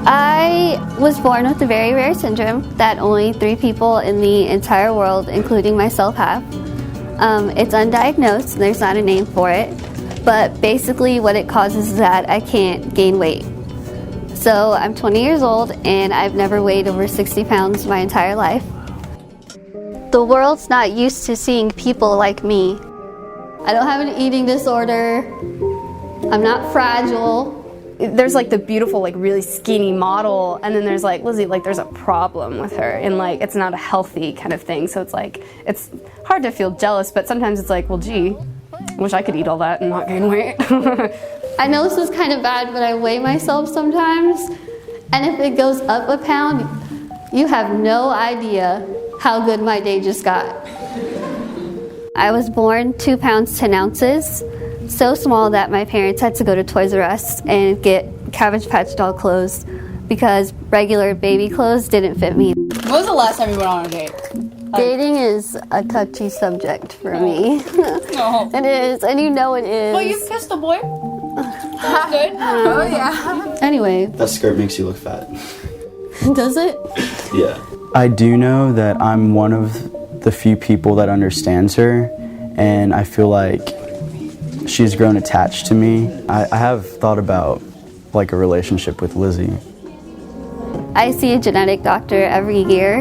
I was born with a very rare syndrome that only 3 people in the entire world, including myself, have. It's undiagnosed, and there's not a name for it, but basically what it causes is that I can't gain weight. So I'm 20 years old, and I've never weighed over 60 pounds my entire life. The world's not used to seeing people like me. I don't have an eating disorder. I'm not fragile. There's like the beautiful, like really skinny model, and then there's like Lizzie, like there's a problem with her, and like it's not a healthy kind of thing. So it's like, it's hard to feel jealous, but sometimes it's like, well, gee, I wish I could eat all that and not gain weight. I know this is kind of bad, but I weigh myself sometimes, and if it goes up a pound, you have no idea how good my day just got. I was born 2 pounds 10 ounces. So small that my parents had to go to Toys R Us and get Cabbage Patch doll clothes because regular baby clothes didn't fit me. When was the last time you went on a date? Dating is a touchy subject for me. No. It is, and you know it is. Well, you kissed a boy. That's good. Oh yeah. Anyway. That skirt makes you look fat. Does it? Yeah. I do know that I'm one of the few people that understands her, and I feel like she's grown attached to me. I have thought about like a relationship with Lizzie. I see a genetic doctor every year,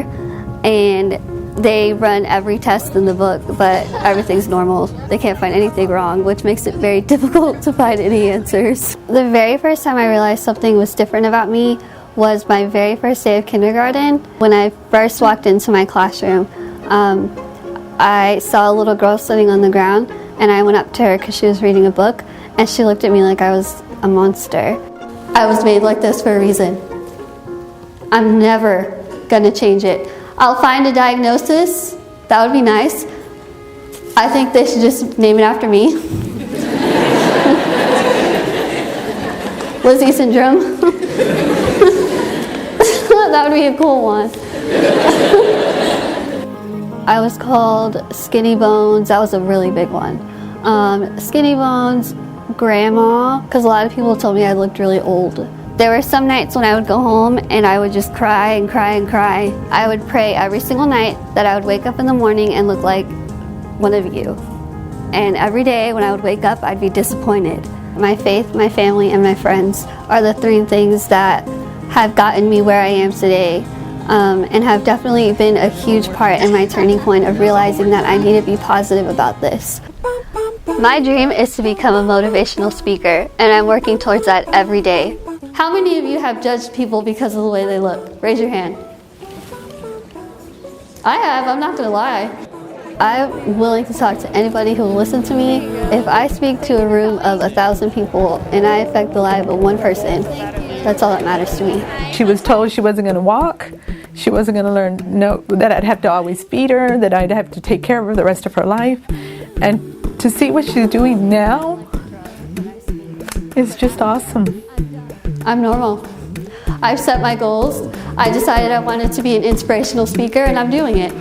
and they run every test in the book, but everything's normal. They can't find anything wrong, which makes it very difficult to find any answers. The very first time I realized something was different about me was my very first day of kindergarten. When I first walked into my classroom, I saw a little girl sitting on the ground, and I went up to her because she was reading a book, and she looked at me like I was a monster. I was made like this for a reason. I'm never gonna change it. I'll find a diagnosis, that would be nice. I think they should just name it after me. Lizzie syndrome. That would be a cool one. I was called Skinny Bones. That was a really big one. Skinny Bones, Grandma, because a lot of people told me I looked really old. There were some nights when I would go home and I would just cry and cry and cry. I would pray every single night that I would wake up in the morning and look like one of you. And every day when I would wake up, I'd be disappointed. My faith, my family, and my friends are the 3 things that have gotten me where I am today. And have definitely been a huge part in my turning point of realizing that I need to be positive about this. My dream is to become a motivational speaker, and I'm working towards that every day. How many of you have judged people because of the way they look? Raise your hand. I have, I'm not gonna lie. I'm willing to talk to anybody who will listen to me. If I speak to a room of 1,000 people and I affect the life of one person, that's all that matters to me. She was told she wasn't going to walk. She wasn't going to learn, that I'd have to always feed her, that I'd have to take care of her the rest of her life. And to see what she's doing now is just awesome. I'm normal. I've set my goals. I decided I wanted to be an inspirational speaker, and I'm doing it.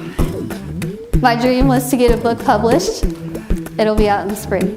My dream was to get a book published. It'll be out in the spring.